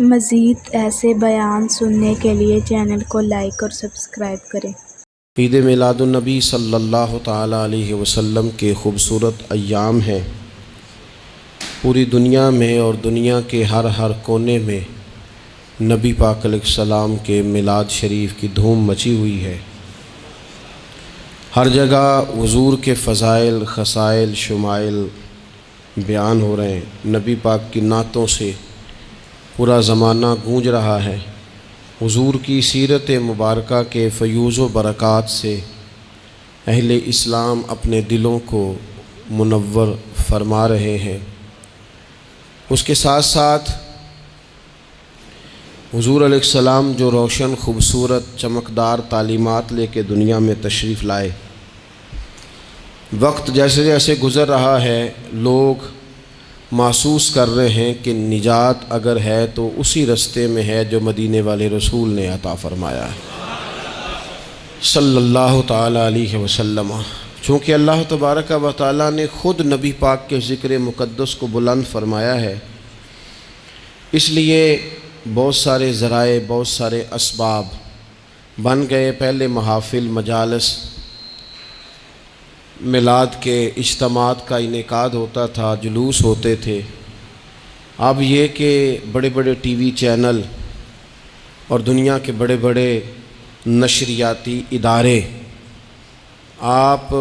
مزید ایسے بیان سننے کے لیے چینل کو لائک اور سبسکرائب کریں۔ عید میلاد النبی صلی اللہ تعالیٰ علیہ وسلم کے خوبصورت ایام ہیں۔ پوری دنیا میں اور دنیا کے ہر کونے میں نبی پاک علیہ السلام کے میلاد شریف کی دھوم مچی ہوئی ہے۔ ہر جگہ حضور کے فضائل، خصائل، شمائل بیان ہو رہے ہیں۔ نبی پاک کی نعتوں سے پورا زمانہ گونج رہا ہے۔ حضور کی سیرت مبارکہ کے فیوز و برکات سے اہل اسلام اپنے دلوں کو منور فرما رہے ہیں۔ اس کے ساتھ ساتھ حضور علیہ السلام جو روشن، خوبصورت، چمکدار تعلیمات لے کے دنیا میں تشریف لائے، وقت جیسے جیسے گزر رہا ہے لوگ محسوس کر رہے ہیں کہ نجات اگر ہے تو اسی رستے میں ہے جو مدینے والے رسول نے عطا فرمایا ہے صلی اللہ تعالیٰ علیہ وسلم۔ چونکہ اللہ تبارک و تعالیٰ نے خود نبی پاک کے ذکر مقدس کو بلند فرمایا ہے، اس لیے بہت سارے ذرائع، بہت سارے اسباب بن گئے۔ پہلے محافل، مجالس، میلاد کے اجتماعات کا انعقاد ہوتا تھا، جلوس ہوتے تھے۔ اب یہ کہ بڑے بڑے ٹی وی چینل اور دنیا کے بڑے بڑے نشریاتی ادارے، آپ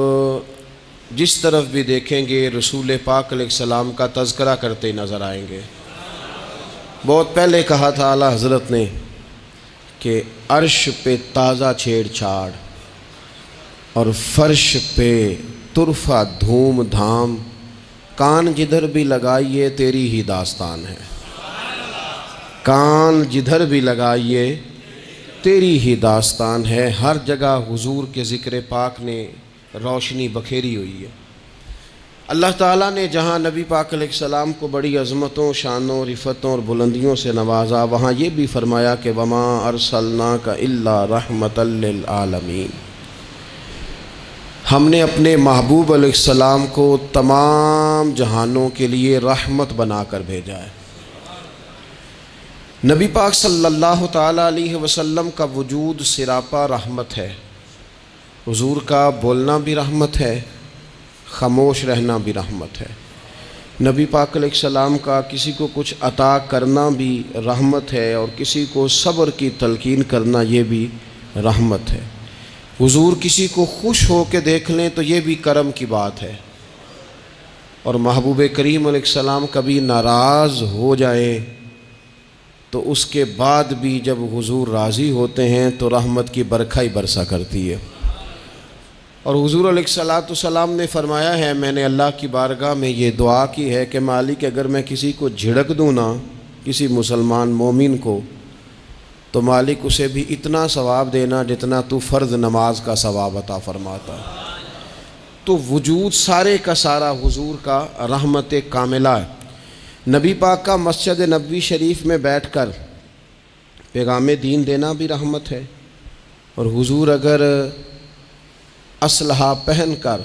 جس طرف بھی دیکھیں گے رسول پاک علیہ السلام کا تذکرہ کرتے نظر آئیں گے۔ بہت پہلے کہا تھا اعلیٰ حضرت نے کہ عرش پہ تازہ چھیڑ چھاڑ اور فرش پہ طرفہ دھوم دھام، کان جدھر بھی لگائیے تیری ہی داستان ہے۔ کان جدھر بھی لگائیے تیری ہی داستان ہے۔ ہر جگہ حضور کے ذکر پاک نے روشنی بکھیری ہوئی ہے۔ اللہ تعالیٰ نے جہاں نبی پاک علیہ السلام کو بڑی عظمتوں، شانوں، رفتوں اور بلندیوں سے نوازا، وہاں یہ بھی فرمایا کہ وما ارسلناک الا رحمۃ للعالمین، ہم نے اپنے محبوب علیہ السلام کو تمام جہانوں کے لیے رحمت بنا کر بھیجا ہے۔ نبی پاک صلی اللہ تعالیٰ علیہ وسلم کا وجود سراپا رحمت ہے۔ حضور کا بولنا بھی رحمت ہے، خاموش رہنا بھی رحمت ہے۔ نبی پاک علیہ السلام کا کسی کو کچھ عطا کرنا بھی رحمت ہے، اور کسی کو صبر کی تلقین کرنا یہ بھی رحمت ہے۔ حضور کسی کو خوش ہو کے دیکھ لیں تو یہ بھی کرم کی بات ہے، اور محبوب کریم علیہ السلام کبھی ناراض ہو جائیں تو اس کے بعد بھی جب حضور راضی ہوتے ہیں تو رحمت کی برکھا ہی برسا کرتی ہے۔ اور حضور علیہ السلام نے فرمایا ہے، میں نے اللہ کی بارگاہ میں یہ دعا کی ہے کہ مالک اگر میں کسی کو جھڑک دوں نا، کسی مسلمان مومن کو، تو مالک اسے بھی اتنا ثواب دینا جتنا تو فرض نماز کا ثواب عطا فرماتا۔ تو وجود سارے کا سارا حضور کا رحمت کاملہ ہے۔ نبی پاک کا مسجد نبوی شریف میں بیٹھ کر پیغام دین دینا بھی رحمت ہے، اور حضور اگر اسلحہ پہن کر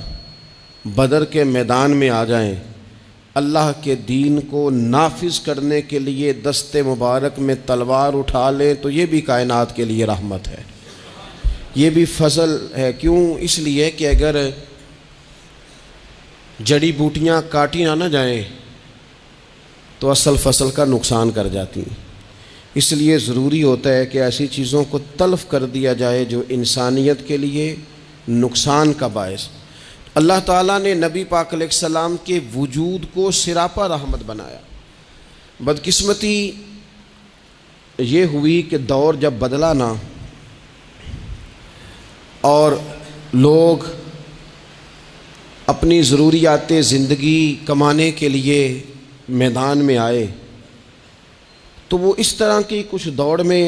بدر کے میدان میں آ جائیں، اللہ کے دین کو نافذ کرنے کے لیے دست مبارک میں تلوار اٹھا لیں، تو یہ بھی کائنات کے لیے رحمت ہے، یہ بھی فضل ہے۔ کیوں؟ اس لیے کہ اگر جڑی بوٹیاں کاٹی نہ جائیں تو اصل فصل کا نقصان کر جاتی ہیں۔ اس لیے ضروری ہوتا ہے کہ ایسی چیزوں کو تلف کر دیا جائے جو انسانیت کے لیے نقصان کا باعث۔ اللہ تعالیٰ نے نبی پاک علیہ السلام کے وجود کو سراپا رحمت بنایا۔ بدقسمتی یہ ہوئی کہ دور جب بدلا نا اور لوگ اپنی ضروریات زندگی کمانے کے لیے میدان میں آئے، تو وہ اس طرح کی کچھ دوڑ میں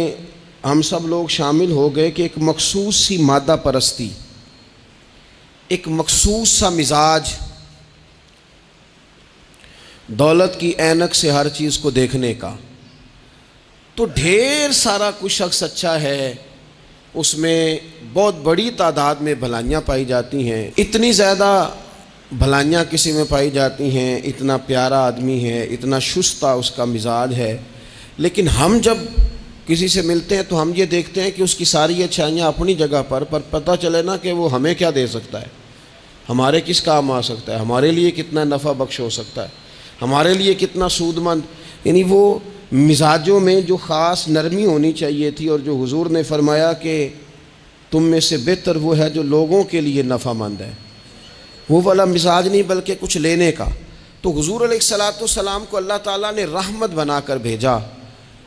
ہم سب لوگ شامل ہو گئے کہ ایک مخصوص سی مادہ پرستی، ایک مخصوص سا مزاج، دولت کی اینک سے ہر چیز کو دیکھنے کا، تو ڈھیر سارا کچھ شخص اچھا ہے، اس میں بہت بڑی تعداد میں بھلائیاں پائی جاتی ہیں، اتنی زیادہ بھلائیاں کسی میں پائی جاتی ہیں، اتنا پیارا آدمی ہے، اتنا شستہ اس کا مزاج ہے، لیکن ہم جب کسی سے ملتے ہیں تو ہم یہ دیکھتے ہیں کہ اس کی ساری اچھائیاں اپنی جگہ پر پتہ چلے نا کہ وہ ہمیں کیا دے سکتا ہے، ہمارے کس کام آ سکتا ہے، ہمارے لیے کتنا نفع بخش ہو سکتا ہے، ہمارے لیے کتنا سود مند. یعنی وہ مزاجوں میں جو خاص نرمی ہونی چاہیے تھی، اور جو حضور نے فرمایا کہ تم میں سے بہتر وہ ہے جو لوگوں کے لیے نفع مند ہے، وہ والا مزاج نہیں بلکہ کچھ لینے کا. تو حضور علیہ الصلاۃ والسلام کو اللہ تعالیٰ نے رحمت بنا کر بھیجا.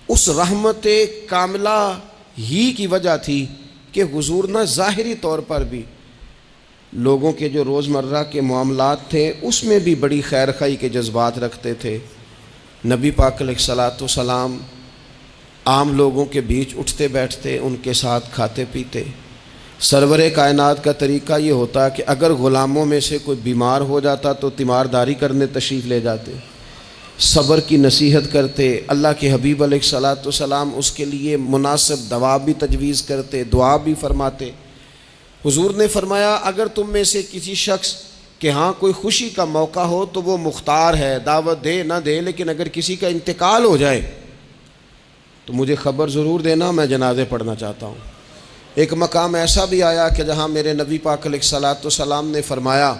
اس رحمت کاملہ ہی کی وجہ تھی کہ حضور نہ ظاہری طور پر بھی لوگوں کے جو روزمرہ کے معاملات تھے اس میں بھی بڑی خیر خواہی کے جذبات رکھتے تھے. نبی پاک علیہ الصلاۃ والسلام عام لوگوں کے بیچ اٹھتے بیٹھتے، ان کے ساتھ کھاتے پیتے. سرور کائنات کا طریقہ یہ ہوتا کہ اگر غلاموں میں سے کوئی بیمار ہو جاتا تو تیمارداری کرنے تشریف لے جاتے، صبر کی نصیحت کرتے. اللہ کے حبیب علیہ الصلاۃ والسلام اس کے لیے مناسب دوا بھی تجویز کرتے، دعا بھی فرماتے. حضور نے فرمایا اگر تم میں سے کسی شخص کہ ہاں کوئی خوشی کا موقع ہو تو وہ مختار ہے، دعوت دے نہ دے، لیکن اگر کسی کا انتقال ہو جائے تو مجھے خبر ضرور دینا، میں جنازے پڑھنا چاہتا ہوں. ایک مقام ایسا بھی آیا کہ جہاں میرے نبی پاک علیہ الصلاۃ والسلام نے فرمایا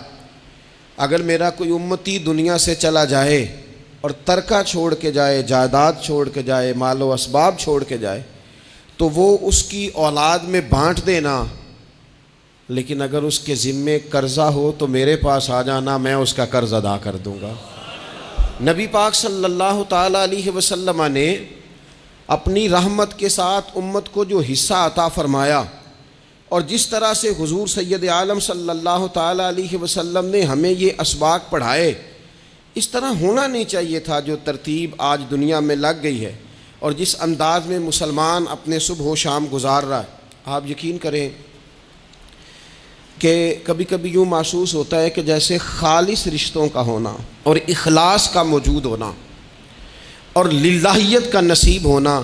اگر میرا کوئی امتی دنیا سے چلا جائے اور ترکہ چھوڑ کے جائے، جائیداد چھوڑ کے جائے، مال و اسباب چھوڑ کے جائے تو وہ اس کی اولاد میں بانٹ دینا، لیکن اگر اس کے ذمے قرضہ ہو تو میرے پاس آ جانا، میں اس کا قرض ادا کر دوں گا. نبی پاک صلی اللہ تعالیٰ علیہ وسلم نے اپنی رحمت کے ساتھ امت کو جو حصہ عطا فرمایا، اور جس طرح سے حضور سید عالم صلی اللہ تعالیٰ علیہ وسلم نے ہمیں یہ اسباق پڑھائے، اس طرح ہونا نہیں چاہیے تھا جو ترتیب آج دنیا میں لگ گئی ہے اور جس انداز میں مسلمان اپنے صبح و شام گزار رہا ہے. آپ یقین کریں کہ کبھی کبھی یوں محسوس ہوتا ہے کہ جیسے خالص رشتوں کا ہونا اور اخلاص کا موجود ہونا اور للہیت کا نصیب ہونا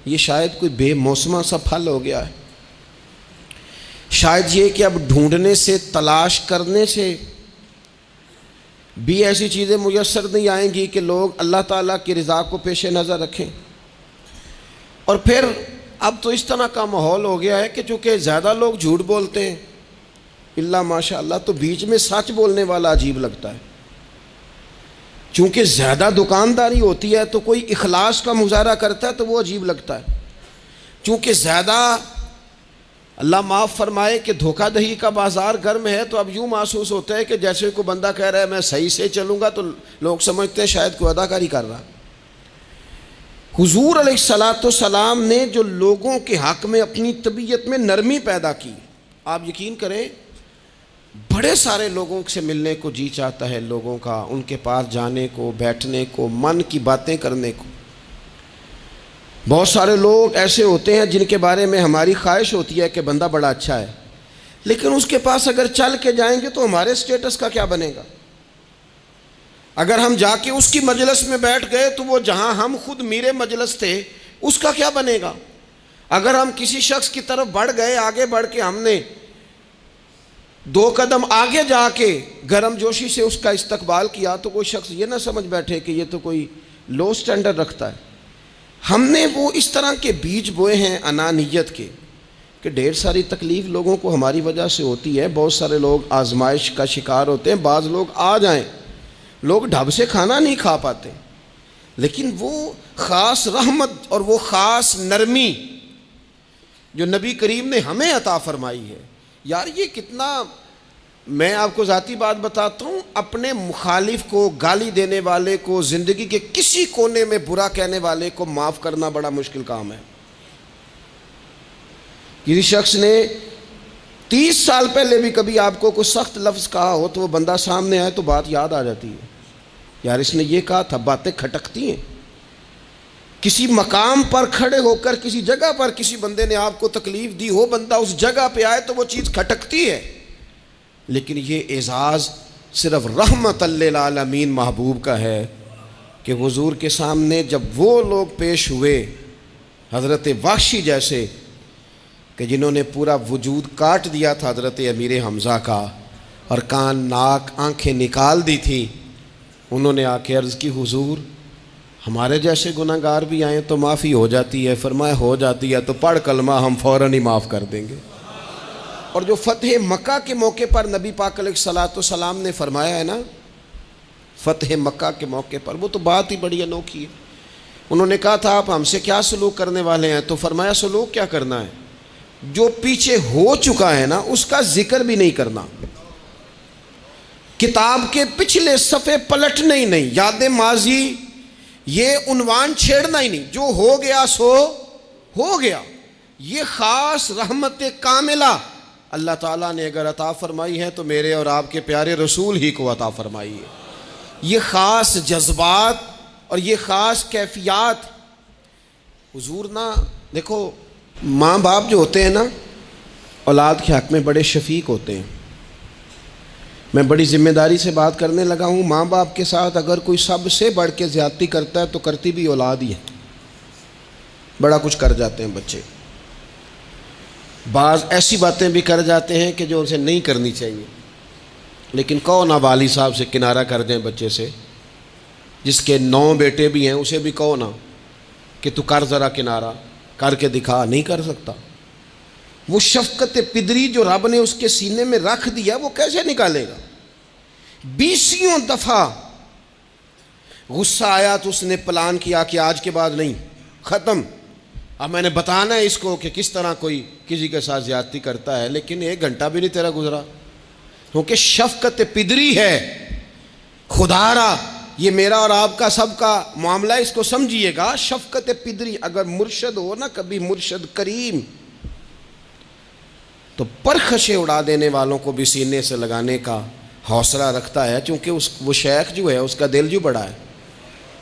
یہ شاید کوئی بے موسمہ سا پھل ہو گیا ہے. شاید یہ کہ اب ڈھونڈنے سے، تلاش کرنے سے بھی ایسی چیزیں میسر نہیں آئیں گی کہ لوگ اللہ تعالیٰ کی رضا کو پیش نظر رکھیں. اور پھر اب تو اس طرح کا ماحول ہو گیا ہے کہ چونکہ زیادہ لوگ جھوٹ بولتے ہیں اللہ ماشاء اللہ، تو بیچ میں سچ بولنے والا عجیب لگتا ہے. چونکہ زیادہ دکانداری ہوتی ہے تو کوئی اخلاص کا مظاہرہ کرتا ہے تو وہ عجیب لگتا ہے. چونکہ زیادہ اللہ معاف فرمائے کہ دھوکہ دہی کا بازار گرم ہے تو اب یوں محسوس ہوتا ہے کہ جیسے کوئی بندہ کہہ رہا ہے میں صحیح سے چلوں گا تو لوگ سمجھتے ہیں شاید کوئی اداکاری کر رہا. حضور علیہ الصلاۃ والسلام نے جو لوگوں کے حق میں اپنی طبیعت میں نرمی پیدا کی، آپ یقین کریں بڑے سارے لوگوں سے ملنے کو جی چاہتا ہے لوگوں کا، ان کے پاس جانے کو، بیٹھنے کو، من کی باتیں کرنے کو. بہت سارے لوگ ایسے ہوتے ہیں جن کے بارے میں ہماری خواہش ہوتی ہے کہ بندہ بڑا اچھا ہے، لیکن اس کے پاس اگر چل کے جائیں گے تو ہمارے سٹیٹس کا کیا بنے گا؟ اگر ہم جا کے اس کی مجلس میں بیٹھ گئے تو وہ جہاں ہم خود میرے مجلس تھے اس کا کیا بنے گا؟ اگر ہم کسی شخص کی طرف بڑھ گئے، آگے بڑھ کے ہم نے 2 قدم آگے جا کے گرم جوشی سے اس کا استقبال کیا تو کوئی شخص یہ نہ سمجھ بیٹھے کہ یہ تو کوئی لو سٹینڈرڈ رکھتا ہے. ہم نے وہ اس طرح کے بیج بوئے ہیں انانیت کے کہ ڈھیر ساری تکلیف لوگوں کو ہماری وجہ سے ہوتی ہے. بہت سارے لوگ آزمائش کا شکار ہوتے ہیں. بعض لوگ آ جائیں، لوگ ڈھب سے کھانا نہیں کھا پاتے، لیکن وہ خاص رحمت اور وہ خاص نرمی جو نبی کریم نے ہمیں عطا فرمائی ہے، یار یہ کتنا، میں آپ کو ذاتی بات بتاتا ہوں، اپنے مخالف کو، گالی دینے والے کو، زندگی کے کسی کونے میں برا کہنے والے کو معاف کرنا بڑا مشکل کام ہے. کسی شخص نے 30 سال پہلے بھی کبھی آپ کو کوئی سخت لفظ کہا ہو تو وہ بندہ سامنے آئے تو بات یاد آ جاتی ہے، یار اس نے یہ کہا تھا. باتیں کھٹکتی ہیں. کسی مقام پر کھڑے ہو کر کسی جگہ پر کسی بندے نے آپ کو تکلیف دی ہو، بندہ اس جگہ پہ آئے تو وہ چیز کھٹکتی ہے. لیکن یہ اعزاز صرف رحمت للعالمین محبوب کا ہے کہ حضور کے سامنے جب وہ لوگ پیش ہوئے حضرت وحشی جیسے کہ جنہوں نے پورا وجود کاٹ دیا تھا حضرت امیر حمزہ کا اور کان ناک آنکھیں نکال دی تھی، انہوں نے آ کے عرض کی حضور ہمارے جیسے گناہ گار بھی آئیں تو معافی ہو جاتی ہے. فرمایا ہو جاتی ہے تو پڑھ کلمہ ہم فوراً ہی معاف کر دیں گے. اور جو فتح مکہ کے موقع پر نبی پاک علیہ الصلوۃ والسلام نے فرمایا ہے نا، فتح مکہ کے موقع پر، وہ تو بات ہی بڑی انوکھی ہے. انہوں نے کہا تھا آپ ہم سے کیا سلوک کرنے والے ہیں؟ تو فرمایا سلوک کیا کرنا ہے؟ جو پیچھے ہو چکا ہے نا اس کا ذکر بھی نہیں کرنا، کتاب کے پچھلے صفحے پلٹنے ہی نہیں، یاد ماضی یہ عنوان چھیڑنا ہی نہیں. جو ہو گیا سو ہو گیا. یہ خاص رحمت کاملہ اللہ تعالیٰ نے اگر عطا فرمائی ہے تو میرے اور آپ کے پیارے رسول ہی کو عطا فرمائی ہے. یہ خاص جذبات اور یہ خاص کیفیات حضور نا، دیکھو ماں باپ جو ہوتے ہیں نا اولاد کے حق میں بڑے شفیق ہوتے ہیں. میں بڑی ذمہ داری سے بات کرنے لگا ہوں. ماں باپ کے ساتھ اگر کوئی سب سے بڑھ کے زیادتی کرتا ہے تو کرتی بھی اولاد ہی ہے. بڑا کچھ کر جاتے ہیں بچے، بعض ایسی باتیں بھی کر جاتے ہیں کہ جو ان سے نہیں کرنی چاہیے. لیکن کہو نا والد صاحب سے کنارہ کر دیں بچے سے، جس کے 9 بیٹے بھی ہیں اسے بھی کہو نا کہ تو کر ذرا کنارہ کر کے دکھا. نہیں کر سکتا. وہ شفقت پدری جو رب نے اس کے سینے میں رکھ دیا وہ کیسے نکالے گا؟ 20 دفعہ غصہ آیا تو اس نے پلان کیا کہ آج کے بعد نہیں، ختم. اب میں نے بتانا ہے اس کو کہ کس طرح کوئی کسی کے ساتھ زیادتی کرتا ہے، لیکن 1 گھنٹہ بھی نہیں تیرا گزرا، کیونکہ شفقت پدری ہے. خدا را یہ میرا اور آپ کا سب کا معاملہ، اس کو سمجھیے گا. شفقت پدری اگر مرشد ہو نا، کبھی مرشد کریم، تو پرخشیں اڑا دینے والوں کو بھی سینے سے لگانے کا حوصلہ رکھتا ہے، چونکہ وہ شیخ جو ہے اس کا دل جو بڑا ہے.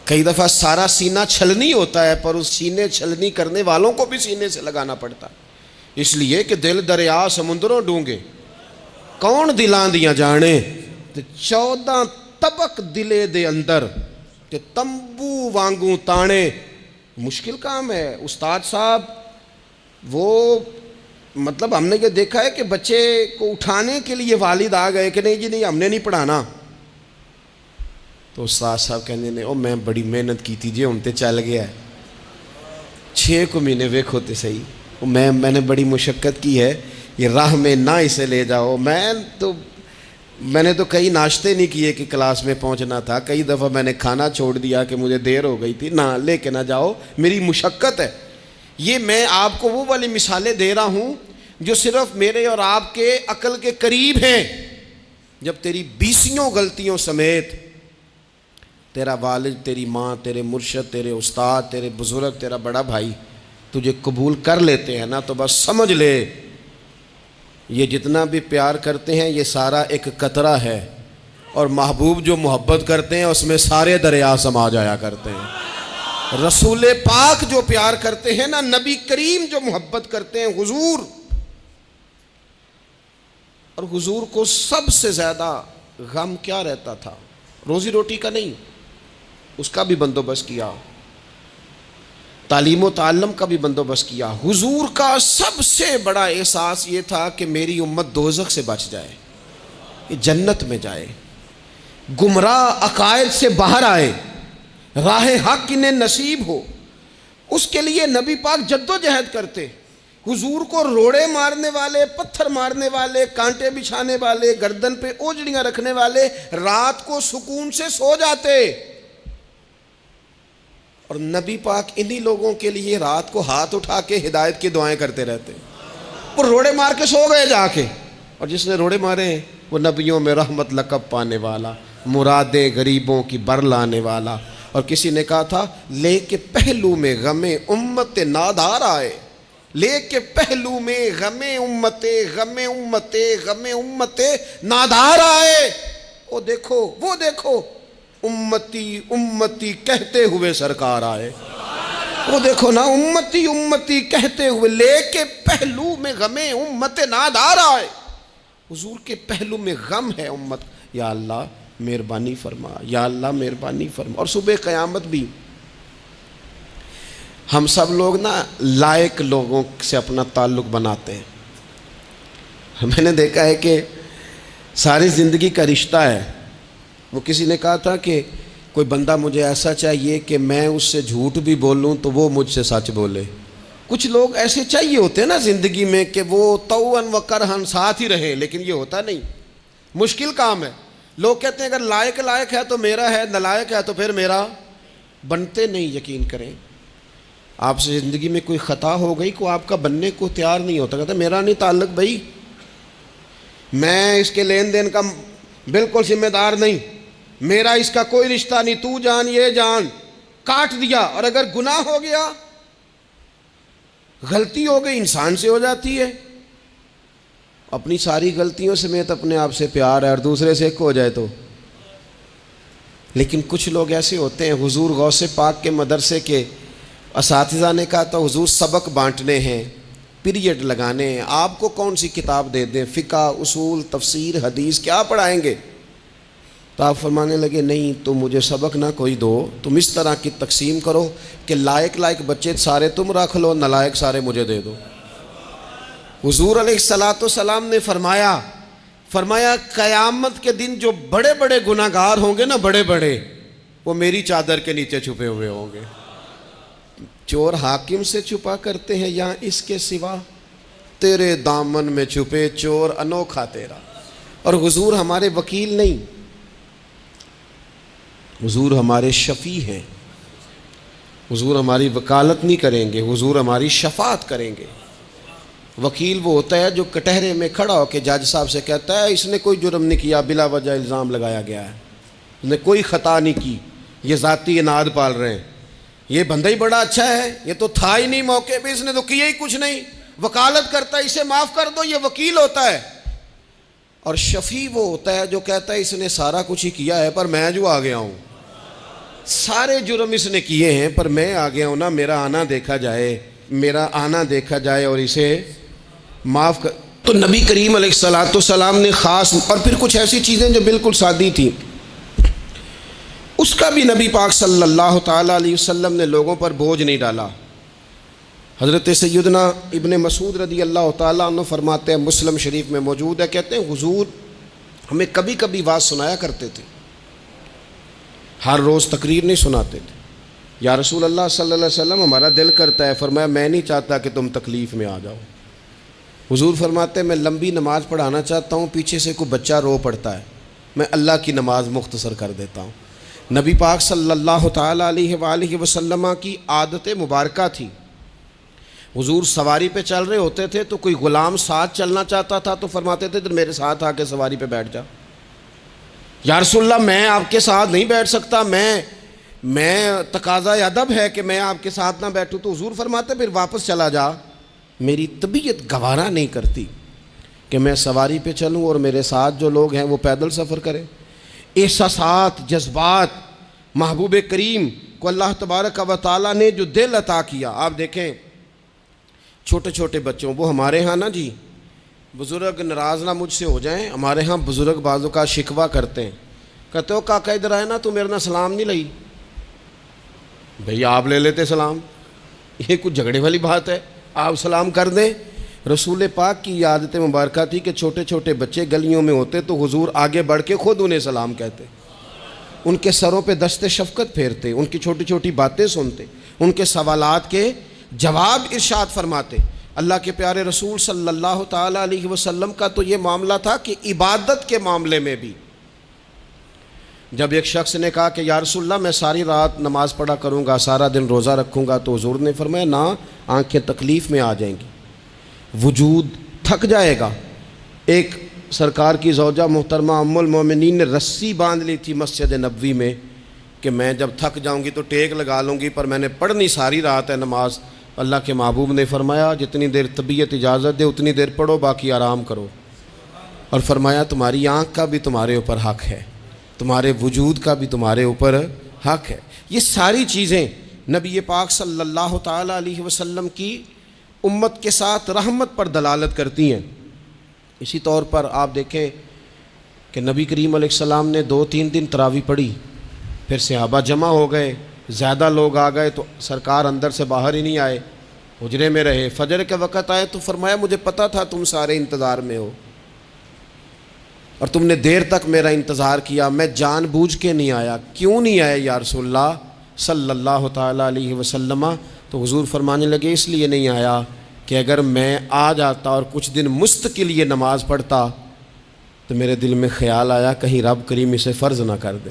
کئی دفعہ سارا سینہ چھلنی ہوتا ہے پر اس سینے چھلنی کرنے والوں کو بھی سینے سے لگانا پڑتا ہے. اس لیے کہ دل دریا سمندروں ڈونگے کون دلاں دیاں جانے، 14 طبق دلے دے اندر تے تمبو وانگوں تانے. مشکل کام ہے استاد صاحب. وہ مطلب ہم نے یہ دیکھا ہے کہ بچے کو اٹھانے کے لیے والد آ گئے کہ نہیں جی نہیں ہم نے نہیں پڑھانا، تو استاد صاحب کہنے نے او میں بڑی محنت کی تھی جی ہن تے چل گیا ہے 6 مہینے ویکھو تے صحیح، میں نے بڑی مشقت کی ہے، یہ راہ میں نہ اسے لے جاؤ. میں نے تو کئی ناشتے نہیں کیے کہ کلاس میں پہنچنا تھا. کئی دفعہ میں نے کھانا چھوڑ دیا کہ مجھے دیر ہو گئی تھی. نہ لے کے نہ جاؤ، میری مشقت ہے. یہ میں آپ کو وہ والی مثالیں دے رہا ہوں جو صرف میرے اور آپ کے عقل کے قریب ہیں. جب تیری 20 غلطیوں سمیت تیرا والد، تیری ماں، تیرے مرشد، تیرے استاد، تیرے بزرگ، تیرا بڑا بھائی تجھے قبول کر لیتے ہیں نا، تو بس سمجھ لے یہ جتنا بھی پیار کرتے ہیں یہ سارا ایک قطرہ ہے، اور محبوب جو محبت کرتے ہیں اس میں سارے دریا سما جایا کرتے ہیں. رسول پاک جو پیار کرتے ہیں نا، نبی کریم جو محبت کرتے ہیں، حضور، اور حضور کو سب سے زیادہ غم کیا رہتا تھا؟ روزی روٹی کا نہیں، اس کا بھی بندوبست کیا، تعلیم و تعلم کا بھی بندوبست کیا. حضور کا سب سے بڑا احساس یہ تھا کہ میری امت دوزخ سے بچ جائے، جنت میں جائے، گمراہ عقائد سے باہر آئے، راہ حق انہیں نصیب ہو. اس کے لیے نبی پاک جد و جہد کرتے. حضور کو روڑے مارنے والے، پتھر مارنے والے، کانٹے بچھانے والے، گردن پہ اوجڑیاں رکھنے والے رات کو سکون سے سو جاتے، اور نبی پاک انہی لوگوں کے لیے رات کو ہاتھ اٹھا کے ہدایت کی دعائیں کرتے رہتے. وہ روڑے مار کے سو گئے جا کے، اور جس نے روڑے مارے ہیں وہ نبیوں میں رحمت لقب پانے والا، مرادیں غریبوں کی بر لانے والا. اور کسی نے کہا تھا لے کے پہلو میں غم امت نادار آئے، لے کے پہلو میں غم امت نادار آئے. وہ دیکھو امتی امتی کہتے ہوئے سرکار آئے. وہ دیکھو نا، امتی امتی کہتے ہوئے لے کے پہلو میں غم امت نادار آئے. حضور کے پہلو میں غم ہے امت. یا اللہ مہربانی فرما، یا اللہ مہربانی فرما. اور صبح قیامت بھی ہم سب لوگ نا لائق لوگوں سے اپنا تعلق بناتے ہیں. میں نے دیکھا ہے کہ ساری زندگی کا رشتہ ہے. وہ کسی نے کہا تھا کہ کوئی بندہ مجھے ایسا چاہیے کہ میں اس سے جھوٹ بھی بولوں تو وہ مجھ سے سچ بولے. کچھ لوگ ایسے چاہیے ہوتے ہیں نا زندگی میں کہ وہ توأن و کرہن ساتھ ہی رہیں، لیکن یہ ہوتا نہیں، مشکل کام ہے. لوگ کہتے ہیں اگر لائق ہے تو میرا ہے، نالائق ہے تو پھر میرا. بنتے نہیں. یقین کریں آپ سے زندگی میں کوئی خطا ہو گئی کو آپ کا بننے کو تیار نہیں ہوتا، کہتا میرا نہیں تعلق بھائی، میں اس کے لین دین کا بالکل ذمہ دار نہیں، میرا اس کا کوئی رشتہ نہیں، تو جان یہ جان، کاٹ دیا. اور اگر گناہ ہو گیا، غلطی ہو گئی، انسان سے ہو جاتی ہے، اپنی ساری غلطیوں سمیت اپنے آپ سے پیار ہے اور دوسرے سے ایک ہو جائے تو. لیکن کچھ لوگ ایسے ہوتے ہیں، حضور غوث پاک کے مدرسے کے اساتذہ نے کہا تھا حضور سبق بانٹنے ہیں، پیریڈ لگانے ہیں، آپ کو کون سی کتاب دے دیں، فقہ، اصول، تفسیر، حدیث کیا پڑھائیں گے؟ تو آپ فرمانے لگے نہیں تو مجھے سبق نہ کوئی دو، تم اس طرح کی تقسیم کرو کہ لائق بچے سارے تم رکھ لو، نالائق سارے مجھے دے دو. حضور علیہ السلام نے فرمایا قیامت کے دن جو بڑے بڑے گناہ گار ہوں گے نا، بڑے وہ میری چادر کے نیچے چھپے ہوئے ہوں گے. چور حاکم سے چھپا کرتے ہیں یا اس کے سوا، تیرے دامن میں چھپے چور انوکھا تیرا. اور حضور ہمارے وکیل نہیں، حضور ہمارے شفیع ہیں. حضور ہماری وکالت نہیں کریں گے، حضور ہماری شفاعت کریں گے. وکیل وہ ہوتا ہے جو کٹہرے میں کھڑا ہو کے جج صاحب سے کہتا ہے اس نے کوئی جرم نہیں کیا، بلا وجہ الزام لگایا گیا ہے، اس نے کوئی خطا نہیں کی، یہ ذاتی اناد پال رہے ہیں، یہ بندہ ہی بڑا اچھا ہے، یہ تو تھا ہی نہیں موقع پہ، اس نے تو کیا ہی کچھ نہیں، وکالت کرتا ہے اسے معاف کر دو، یہ وکیل ہوتا ہے. اور شفیع وہ ہوتا ہے جو کہتا ہے اس نے سارا کچھ ہی کیا ہے پر میں جو آ گیا ہوں، سارے جرم اس نے کیے ہیں پر میں آ گیا ہوں نا، میرا آنا دیکھا جائے اور اسے معاف کر. تو نبی کریم علیہ السلام نے خاص، اور پھر کچھ ایسی چیزیں جو بالکل سادی تھیں، اس کا بھی نبی پاک صلی اللہ تعالیٰ علیہ وسلم نے لوگوں پر بوجھ نہیں ڈالا. حضرت سیدنا ابن مسعود رضی اللہ تعالیٰ عنہ فرماتے ہیں، مسلم شریف میں موجود ہے، کہتے ہیں حضور ہمیں کبھی کبھی واز سنایا کرتے تھے، ہر روز تقریر نہیں سناتے تھے. یا رسول اللہ صلی اللہ علیہ وسلم ہمارا دل کرتا ہے. فرمایا میں نہیں چاہتا کہ تم تکلیف میں آ جاؤ. حضور فرماتے ہیں میں لمبی نماز پڑھانا چاہتا ہوں، پیچھے سے کوئی بچہ رو پڑتا ہے، میں اللہ کی نماز مختصر کر دیتا ہوں. نبی پاک صلی اللہ تعالیٰ علیہ وآلہ وسلم کی عادت مبارکہ تھی. حضور سواری پہ چل رہے ہوتے تھے تو کوئی غلام ساتھ چلنا چاہتا تھا تو فرماتے تھے میرے ساتھ آ کے سواری پہ بیٹھ جا. یا رسول اللہ میں آپ کے ساتھ نہیں بیٹھ سکتا، میں تقاضا ادب ہے کہ میں آپ کے ساتھ نہ بیٹھوں. تو حضور فرماتے پھر واپس چلا جا، میری طبیعت گوارا نہیں کرتی کہ میں سواری پہ چلوں اور میرے ساتھ جو لوگ ہیں وہ پیدل سفر کریں. احساسات، جذبات، محبوب کریم کو اللہ تبارک و تعالیٰ نے جو دل عطا کیا. آپ دیکھیں چھوٹے چھوٹے بچوں، وہ ہمارے ہاں نا جی بزرگ ناراض نہ مجھ سے ہو جائیں، ہمارے ہاں بزرگ بعضوں کا شکوہ کرتے ہیں، کہتے ہو کاکا ادھر آئے نا تو میرے نہ سلام نہیں لئی. بھئی آپ لے لیتے سلام، یہ کچھ جھگڑے والی بات ہے؟ آپ سلام کر دیں. رسول پاک کی عادت مبارکہ تھی کہ چھوٹے چھوٹے بچے گلیوں میں ہوتے تو حضور آگے بڑھ کے خود انہیں سلام کہتے، ان کے سروں پہ دست شفقت پھیرتے، ان کی چھوٹی چھوٹی باتیں سنتے، ان کے سوالات کے جواب ارشاد فرماتے. اللہ کے پیارے رسول صلی اللہ تعالیٰ علیہ وسلم کا تو یہ معاملہ تھا کہ عبادت کے معاملے میں بھی جب ایک شخص نے کہا کہ یا رسول اللہ میں ساری رات نماز پڑھا کروں گا، سارا دن روزہ رکھوں گا، تو حضور نے فرمایا نہ، آنکھیں تکلیف میں آ جائیں گی، وجود تھک جائے گا. ایک سرکار کی زوجہ محترمہ ام المومنین نے رسی باندھ لی تھی مسجد نبوی میں کہ میں جب تھک جاؤں گی تو ٹیک لگا لوں گی، پر میں نے پڑھنی ساری رات ہے نماز. اللہ کے محبوب نے فرمایا جتنی دیر طبیعت اجازت دے اتنی دیر پڑھو، باقی آرام کرو. اور فرمایا تمہاری آنکھ کا بھی تمہارے اوپر حق ہے، تمہارے وجود کا بھی تمہارے اوپر حق ہے. یہ ساری چیزیں نبی پاک صلی اللہ تعالیٰ علیہ وسلم کی امت کے ساتھ رحمت پر دلالت کرتی ہیں. اسی طور پر آپ دیکھیں کہ نبی کریم علیہ السلام نے 2-3 دن تراویح پڑھی، پھر صحابہ جمع ہو گئے، زیادہ لوگ آ گئے تو سرکار اندر سے باہر ہی نہیں آئے، حجرے میں رہے. فجر کے وقت آئے تو فرمایا مجھے پتہ تھا تم سارے انتظار میں ہو، اور تم نے دیر تک میرا انتظار کیا، میں جان بوجھ کے نہیں آیا۔ کیوں نہیں آیا یا رسول اللہ صلی اللہ تعالیٰ علیہ وسلم؟ تو حضور فرمانے لگے اس لیے نہیں آیا کہ اگر میں آ جاتا اور کچھ دن مستقل یہ نماز پڑھتا تو میرے دل میں خیال آیا کہیں رب کریم اسے فرض نہ کر دے،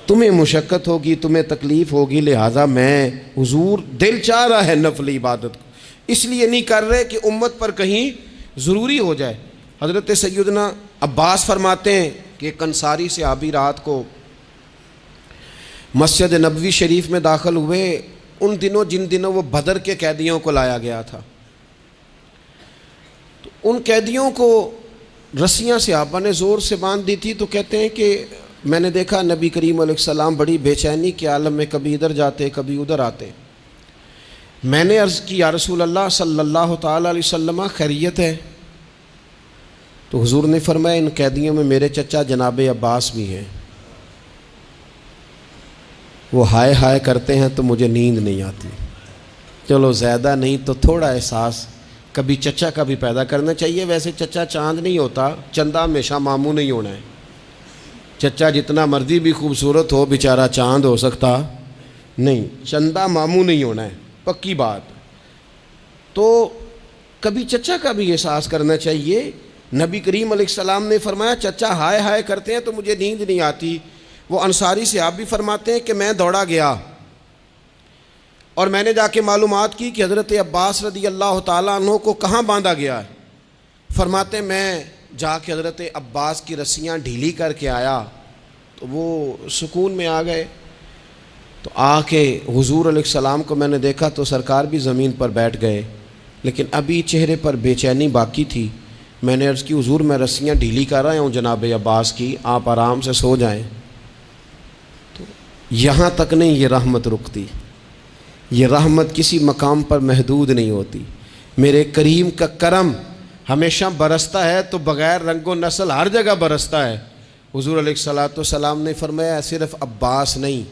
تمہیں مشقت ہوگی، تمہیں تکلیف ہوگی، لہٰذا میں حضور دل چاہ رہا ہے نفل عبادت کو، اس لیے نہیں کر رہے کہ امت پر کہیں ضروری ہو جائے۔ حضرت سیدنا عباس فرماتے ہیں کہ ایک انصاری صحابی رات کو مسجد نبوی شریف میں داخل ہوئے، ان دنوں جن دنوں وہ بدر کے قیدیوں کو لایا گیا تھا، تو ان قیدیوں کو رسیاں صحابہ نے زور سے باندھ دی تھی، تو کہتے ہیں کہ میں نے دیکھا نبی کریم علیہ السلام بڑی بے چینی کے عالم میں کبھی ادھر جاتے کبھی ادھر آتے۔ میں نے عرض کی یا رسول اللہ صلی اللہ تعالیٰ علیہ وسلم خیریت ہے؟ تو حضور نے فرمایا ان قیدیوں میں میرے چچا جناب عباس بھی ہیں، وہ ہائے ہائے کرتے ہیں تو مجھے نیند نہیں آتی۔ چلو زیادہ نہیں تو تھوڑا احساس کبھی چچا کا بھی پیدا کرنا چاہیے۔ ویسے چچا چاند نہیں ہوتا، چندہ ہمیشہ ماموں نہیں ہونا ہے۔ چچا جتنا مرضی بھی خوبصورت ہو بیچارہ چاند ہو سکتا نہیں، چندہ ماموں نہیں ہونا ہے، پکی بات۔ تو کبھی چچا کا بھی احساس کرنا چاہیے۔ نبی کریم علیہ السلام نے فرمایا چچا ہائے ہائے کرتے ہیں تو مجھے نیند نہیں آتی۔ وہ انصاری صحابی فرماتے ہیں کہ میں دوڑا گیا اور میں نے جا کے معلومات کی کہ حضرت عباس رضی اللہ تعالیٰ عنہ کو کہاں باندھا گیا ہے۔ فرماتے میں جا کے حضرت عباس کی رسیاں ڈھیلی کر کے آیا تو وہ سکون میں آ گئے۔ تو آ کے حضور علیہ السلام کو میں نے دیکھا تو سرکار بھی زمین پر بیٹھ گئے، لیکن ابھی چہرے پر بے چینی باقی تھی۔ میں نے عرض کی حضور میں رسیاں ڈھیلی کر رہا ہوں جناب عباس کی، آپ آرام سے سو جائیں۔ تو یہاں تک نہیں یہ رحمت رکتی، یہ رحمت کسی مقام پر محدود نہیں ہوتی۔ میرے کریم کا کرم ہمیشہ برستا ہے تو بغیر رنگ و نسل ہر جگہ برستا ہے۔ حضور علیہ الصلوۃ والسلام نے فرمایا صرف عباس نہیں،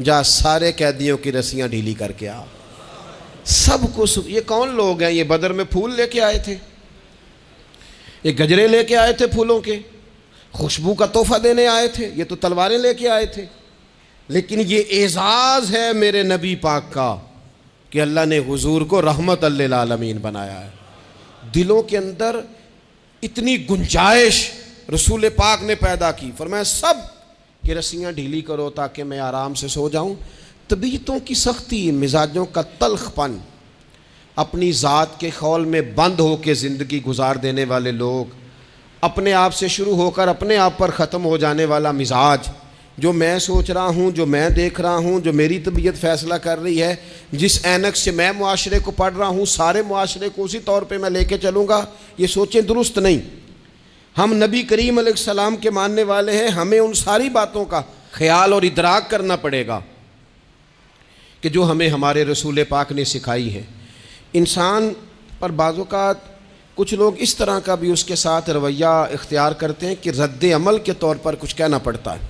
جا سارے قیدیوں کی رسیاں ڈھیلی کر کے آ، سب کو یہ کون لوگ ہیں؟ یہ بدر میں پھول لے کے آئے تھے، یہ گجرے لے کے آئے تھے پھولوں کے، خوشبو کا تحفہ دینے آئے تھے، یہ تو تلواریں لے کے آئے تھے۔ لیکن یہ اعزاز ہے میرے نبی پاک کا کہ اللہ نے حضور کو رحمت للعالمین بنایا ہے۔ دلوں کے اندر اتنی گنجائش رسول پاک نے پیدا کی، فرمایا سب کہ رسیاں ڈھیلی کرو تاکہ میں آرام سے سو جاؤں۔ طبیعتوں کی سختی، مزاجوں کا تلخ پن، اپنی ذات کے خول میں بند ہو کے زندگی گزار دینے والے لوگ، اپنے آپ سے شروع ہو کر اپنے آپ پر ختم ہو جانے والا مزاج، جو میں سوچ رہا ہوں، جو میں دیکھ رہا ہوں، جو میری طبیعت فیصلہ کر رہی ہے، جس اینک سے میں معاشرے کو پڑھ رہا ہوں سارے معاشرے کو اسی طور پہ میں لے کے چلوں گا، یہ سوچیں درست نہیں۔ ہم نبی کریم علیہ السلام کے ماننے والے ہیں، ہمیں ان ساری باتوں کا خیال اور ادراک کرنا پڑے گا کہ جو ہمیں ہمارے رسول پاک نے سکھائی ہے۔ انسان پر بعض اوقات کچھ لوگ اس طرح کا بھی اس کے ساتھ رویہ اختیار کرتے ہیں کہ رد عمل کے طور پر کچھ کہنا پڑتا ہے۔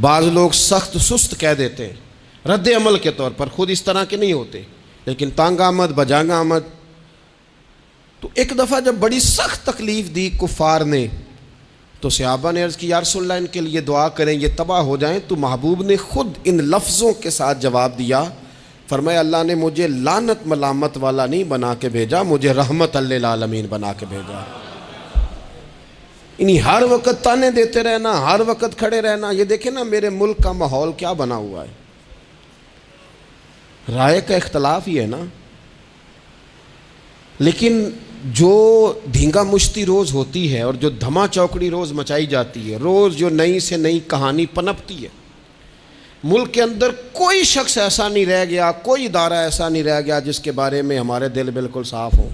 بعض لوگ سخت سست کہہ دیتے ہیں رد عمل کے طور پر، خود اس طرح کے نہیں ہوتے، لیکن تانگ آمد بجانگ آمد۔ تو ایک دفعہ جب بڑی سخت تکلیف دی کفار نے تو صحابہ نے عرض کی یا رسول اللہ ان کے لیے دعا کریں یہ تباہ ہو جائیں۔ تو محبوب نے خود ان لفظوں کے ساتھ جواب دیا، فرمایا اللہ نے مجھے لعنت ملامت والا نہیں بنا کے بھیجا، مجھے رحمت للعالمین بنا کے بھیجا۔ انہیں ہر وقت تانے دیتے رہنا، ہر وقت کھڑے رہنا، یہ دیکھیں نا میرے ملک کا ماحول کیا بنا ہوا ہے، رائے کا اختلاف ہی ہے نا، لیکن جو دھینگا مشتی روز ہوتی ہے اور جو دھما چوکڑی روز مچائی جاتی ہے، روز جو نئی سے نئی کہانی پنپتی ہے، ملک کے اندر کوئی شخص ایسا نہیں رہ گیا، کوئی ادارہ ایسا نہیں رہ گیا جس کے بارے میں ہمارے دل بالکل صاف ہو۔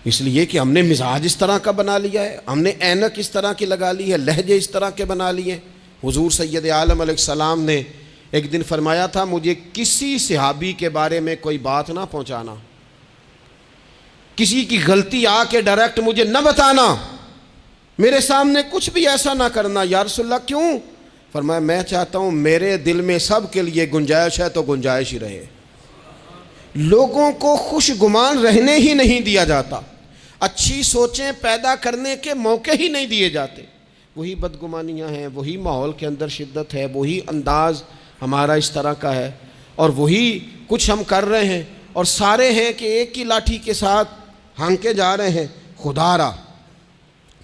اس لیے کہ ہم نے مزاج اس طرح کا بنا لیا ہے، ہم نے اینک اس طرح کی لگا لی ہے، لہجے اس طرح کے بنا لیے۔ حضور سید عالم علیہ السلام نے ایک دن فرمایا تھا مجھے کسی صحابی کے بارے میں کوئی بات نہ پہنچانا، کسی کی غلطی آ کے ڈائریکٹ مجھے نہ بتانا، میرے سامنے کچھ بھی ایسا نہ کرنا۔ یا رسول اللہ کیوں؟ فرمایا میں چاہتا ہوں میرے دل میں سب کے لیے گنجائش ہے تو گنجائش ہی رہے، لوگوں کو خوش گمان رہنے ہی نہیں دیا جاتا۔ اچھی سوچیں پیدا کرنے کے موقع ہی نہیں دیے جاتے. وہی بدگمانیاں ہیں، وہی ماحول کے اندر شدت ہے، وہی انداز ہمارا اس طرح کا ہے، اور وہی کچھ ہم کر رہے ہیں، اور سارے ہیں کہ ایک ہی لاٹھی کے ساتھ ہانکے جا رہے ہیں. خدا را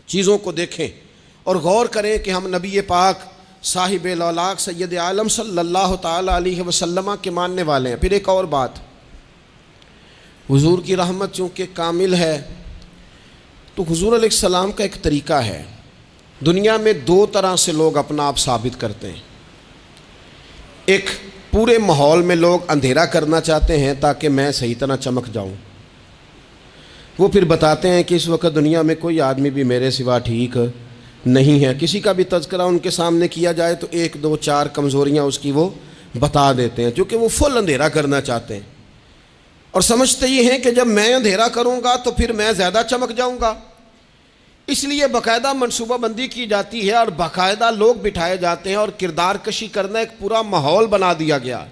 چیزوں کو دیکھیں اور غور کریں کہ ہم نبی پاک صاحب الاولاق سید عالم صلی اللہ تعالی علیہ وسلم کے ماننے والے ہیں. پھر ایک اور بات، حضور کی رحمت چونکہ کامل ہے تو حضور علیہ السلام کا ایک طریقہ ہے. دنیا میں دو طرح سے لوگ اپنا آپ ثابت کرتے ہیں. ایک پورے ماحول میں لوگ اندھیرا کرنا چاہتے ہیں تاکہ میں صحیح طرح چمک جاؤں. وہ پھر بتاتے ہیں کہ اس وقت دنیا میں کوئی آدمی بھی میرے سوا ٹھیک نہیں ہے. کسی کا بھی تذکرہ ان کے سامنے کیا جائے تو ایک دو چار کمزوریاں اس کی وہ بتا دیتے ہیں، کیونکہ وہ فل اندھیرا کرنا چاہتے ہیں اور سمجھتے یہ ہیں کہ جب میں اندھیرا کروں گا تو پھر میں زیادہ چمک جاؤں گا. اس لیے باقاعدہ منصوبہ بندی کی جاتی ہے اور باقاعدہ لوگ بٹھائے جاتے ہیں اور کردار کشی کرنا ایک پورا ماحول بنا دیا گیا،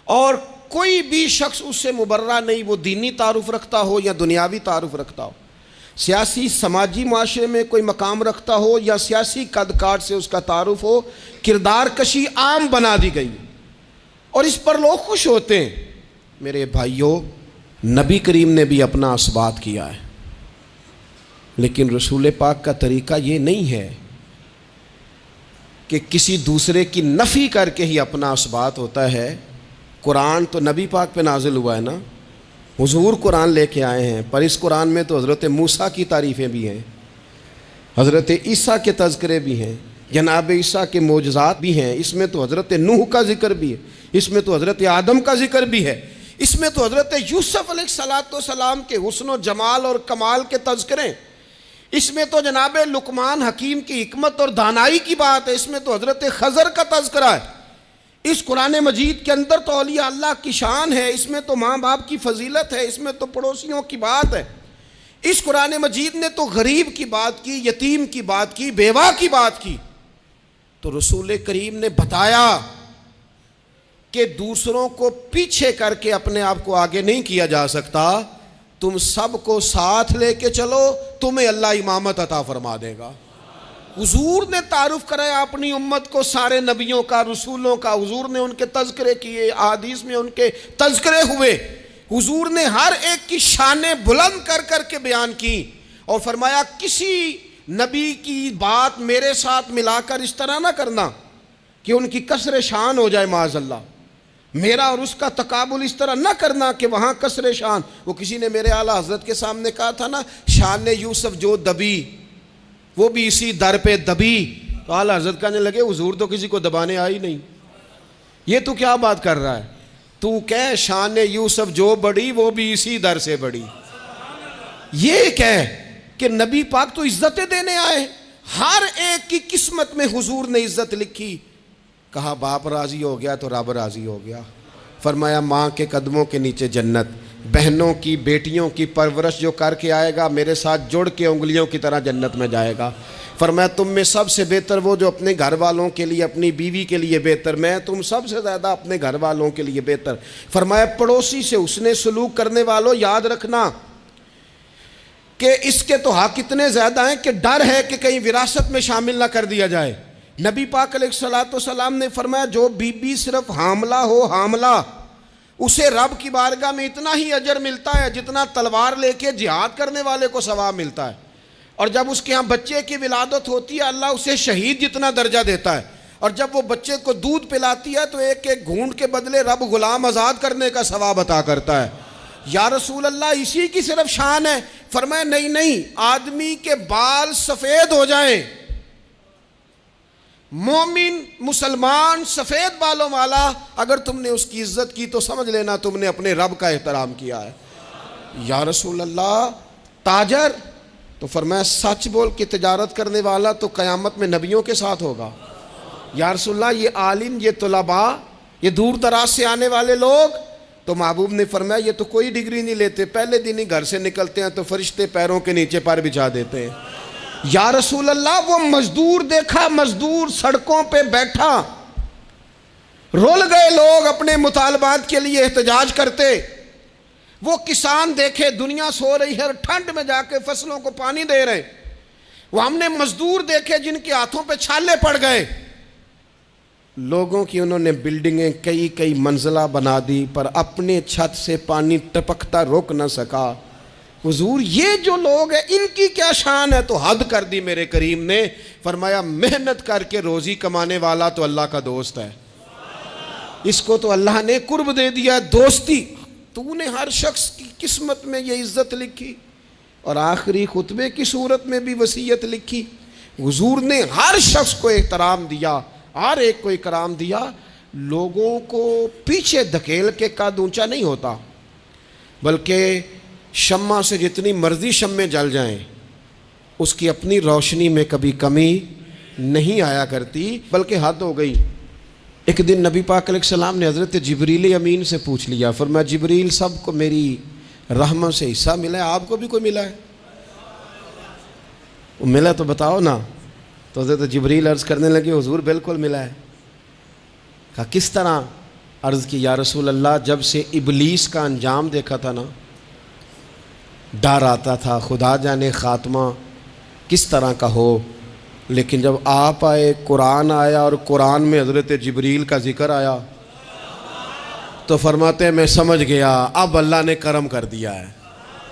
اور کوئی بھی شخص اس سے مبرہ نہیں، وہ دینی تعارف رکھتا ہو یا دنیاوی تعارف رکھتا ہو، سیاسی سماجی معاشرے میں کوئی مقام رکھتا ہو یا سیاسی قد کاٹ سے اس کا تعارف ہو. کردار کشی عام بنا دی گئی اور اس پر لوگ خوش ہوتے ہیں. میرے بھائیوں، نبی کریم نے بھی اپنا اثبات کیا ہے، لیکن رسول پاک کا طریقہ یہ نہیں ہے کہ کسی دوسرے کی نفی کر کے ہی اپنا اثبات ہوتا ہے. قرآن تو نبی پاک پہ نازل ہوا ہے نا، حضور قرآن لے کے آئے ہیں، پر اس قرآن میں تو حضرت موسیٰ کی تعریفیں بھی ہیں، حضرت عیسیٰ کے تذکرے بھی ہیں، جناب عیسیٰ کے معجزات بھی ہیں. اس میں تو حضرت نوح کا ذکر بھی ہے، اس میں تو حضرت آدم کا ذکر بھی ہے، اس میں تو حضرت یوسف علیہ السلام کے حسن و جمال اور کمال کے تذکرے، اس میں تو جناب لقمان حکیم کی حکمت اور دانائی کی بات ہے، اس میں تو حضرت خضر کا تذکرہ ہے. اس قرآن مجید کے اندر تو اولیاء اللہ کی شان ہے، اس میں تو ماں باپ کی فضیلت ہے، اس میں تو پڑوسیوں کی بات ہے. اس قرآن مجید نے تو غریب کی بات کی، یتیم کی بات کی، بیوہ کی بات کی. تو رسول کریم نے بتایا کہ دوسروں کو پیچھے کر کے اپنے آپ کو آگے نہیں کیا جا سکتا. تم سب کو ساتھ لے کے چلو، تمہیں اللہ امامت عطا فرما دے گا. حضور نے تعارف کرایا اپنی امت کو سارے نبیوں کا، رسولوں کا. حضور نے ان کے تذکرے کیے، احادیث میں ان کے تذکرے ہوئے. حضور نے ہر ایک کی شانیں بلند کر کر کے بیان کی اور فرمایا کسی نبی کی بات میرے ساتھ ملا کر اس طرح نہ کرنا کہ ان کی کسر شان ہو جائے معاذ اللہ. میرا اور اس کا تقابل اس طرح نہ کرنا کہ وہاں کسر شان. وہ کسی نے میرے اعلیٰ حضرت کے سامنے کہا تھا نا، شان یوسف جو دبی وہ بھی اسی در پہ دبی. تو اعلیٰ حضرت کہنے لگے حضور تو کسی کو دبانے آئی نہیں، یہ تو کیا بات کر رہا ہے؟ تو کہہ شان یوسف جو بڑی وہ بھی اسی در سے بڑی. یہ کہہ کہ نبی پاک تو عزتیں دینے آئے، ہر ایک کی قسمت میں حضور نے عزت لکھی. کہا باپ راضی ہو گیا تو رب راضی ہو گیا. فرمایا ماں کے قدموں کے نیچے جنت، بہنوں کی بیٹیوں کی پرورش جو کر کے آئے گا میرے ساتھ جڑ کے انگلیوں کی طرح جنت میں جائے گا. فرمایا تم میں سب سے بہتر وہ جو اپنے گھر والوں کے لیے، اپنی بیوی کے لیے بہتر، میں تم سب سے زیادہ اپنے گھر والوں کے لیے بہتر. فرمایا پڑوسی سے حسن سلوک کرنے والوں یاد رکھنا کہ اس کے تو حق اتنے زیادہ ہیں کہ ڈر ہے کہ کہیں وراثت میں شامل نہ کر دیا جائے. نبی پاک علیہ السلام نے فرمایا جو بی بی صرف حاملہ ہو، حاملہ، اسے رب کی بارگاہ میں اتنا ہی اجر ملتا ہے جتنا تلوار لے کے جہاد کرنے والے کو ثواب ملتا ہے. اور جب اس کے ہاں بچے کی ولادت ہوتی ہے اللہ اسے شہید جتنا درجہ دیتا ہے. اور جب وہ بچے کو دودھ پلاتی ہے تو ایک ایک گھونٹ کے بدلے رب غلام آزاد کرنے کا ثواب عطا کرتا ہے. یا رسول اللہ اسی کی صرف شان ہے؟ فرمایا نہیں، آدمی کے بال سفید ہو جائیں، مومن مسلمان سفید بالوں والا، اگر تم نے اس کی عزت کی تو سمجھ لینا تم نے اپنے رب کا احترام کیا ہے. یا رسول اللہ تاجر؟ تو فرمایا سچ بول کے تجارت کرنے والا تو قیامت میں نبیوں کے ساتھ ہوگا. یا رسول اللہ یہ عالم، یہ طلباء، یہ دور دراز سے آنے والے لوگ؟ تو محبوب نے فرمایا یہ تو کوئی ڈگری نہیں لیتے، پہلے دن ہی گھر سے نکلتے ہیں تو فرشتے پیروں کے نیچے پر بچھا دیتے ہیں. یا رسول اللہ وہ مزدور دیکھا، مزدور سڑکوں پہ بیٹھا، رول گئے لوگ اپنے مطالبات کے لیے احتجاج کرتے. وہ کسان دیکھے دنیا سو رہی ہے اور ٹھنڈ میں جا کے فصلوں کو پانی دے رہے ہیں، وہ ہم نے مزدور دیکھے جن کے ہاتھوں پہ چھالے پڑ گئے، لوگوں کی انہوں نے بلڈنگیں کئی منزلہ بنا دی پر اپنے چھت سے پانی ٹپکتا روک نہ سکا۔ حضور یہ جو لوگ ہیں ان کی کیا شان ہے؟ تو حد کر دی میرے کریم نے، فرمایا محنت کر کے روزی کمانے والا تو اللہ کا دوست ہے، اس کو تو اللہ نے قرب دے دیا دوستی۔ تو نے ہر شخص کی قسمت میں یہ عزت لکھی اور آخری خطبے کی صورت میں بھی وصیت لکھی۔ حضور نے ہر شخص کو احترام دیا، ہر ایک کو اکرام دیا۔ لوگوں کو پیچھے دھکیل کے قد اونچا نہیں ہوتا، بلکہ شمع سے جتنی مرضی شمعیں جل جائیں اس کی اپنی روشنی میں کبھی کمی نہیں آیا کرتی، بلکہ حد ہو گئی۔ ایک دن نبی پاک علیہ السلام نے حضرت جبریل امین سے پوچھ لیا، فرمایا جبریل سب کو میری رحمت سے حصہ ملا ہے، آپ کو بھی کوئی ملا ہے؟ وہ ملا تو بتاؤ نا۔ تو حضرت جبریل عرض کرنے لگے حضور بالکل ملا ہے۔ کہا کس طرح؟ عرض کی یا رسول اللہ جب سے ابلیس کا انجام دیکھا تھا نا ڈر آتا تھا، خدا جانے خاتمہ کس طرح کا ہو، لیکن جب آپ آئے قرآن آیا اور قرآن میں حضرت جبریل کا ذکر آیا تو فرماتے ہیں میں سمجھ گیا اب اللہ نے کرم کر دیا ہے،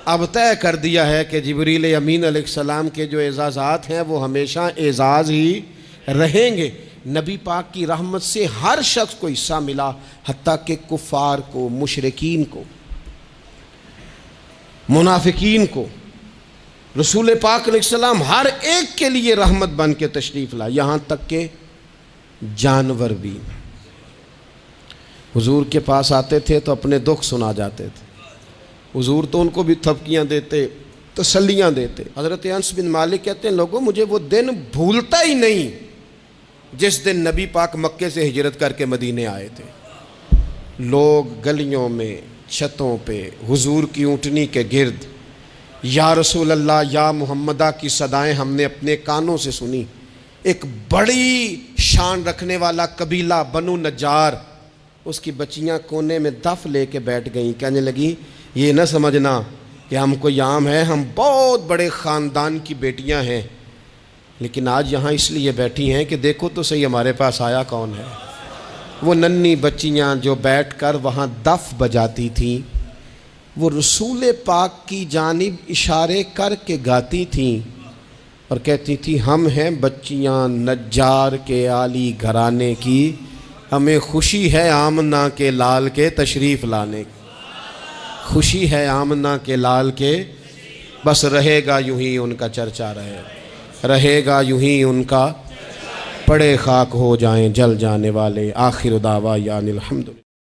اب طے کر دیا ہے کہ جبریل امین علیہ السلام کے جو اعزازات ہیں وہ ہمیشہ اعزاز ہی رہیں گے۔ نبی پاک کی رحمت سے ہر شخص کو حصہ ملا، حتیٰ کہ کفار کو، مشرکین کو، منافقین کو۔ رسول پاک علیہ السلام ہر ایک کے لیے رحمت بن کے تشریف لائے، یہاں تک کہ جانور بھی حضور کے پاس آتے تھے تو اپنے دکھ سنا جاتے تھے، حضور تو ان کو بھی تھپکیاں دیتے، تسلیاں دیتے۔ حضرت انس بن مالک کہتے ہیں لوگوں مجھے وہ دن بھولتا ہی نہیں جس دن نبی پاک مکے سے ہجرت کر کے مدینے آئے تھے۔ لوگ گلیوں میں، چھتوں پہ، حضور کی اونٹنی کے گرد یا رسول اللہ یا محمدہ کی صدائیں ہم نے اپنے کانوں سے سنی۔ ایک بڑی شان رکھنے والا قبیلہ بنو نجار، اس کی بچیاں کونے میں دف لے کے بیٹھ گئیں، کہنے لگی یہ نہ سمجھنا کہ ہم کوئی عام ہیں، ہم بہت بڑے خاندان کی بیٹیاں ہیں، لیکن آج یہاں اس لیے بیٹھی ہیں کہ دیکھو تو صحیح ہمارے پاس آیا کون ہے۔ وہ ننھی بچیاں جو بیٹھ کر وہاں دف بجاتی تھیں وہ رسول پاک کی جانب اشارے کر کے گاتی تھیں اور کہتی تھی ہم ہیں بچیاں نجار کے عالی گھرانے کی، ہمیں خوشی ہے آمنہ کے لال کے تشریف لانے کی، خوشی ہے آمنہ کے لال کے، بس رہے گا یوں ہی ان کا چرچا رہے گا یوں ہی ان کا، پڑے خاک ہو جائیں جل جانے والے۔ آخر دعوانا الحمدللہ۔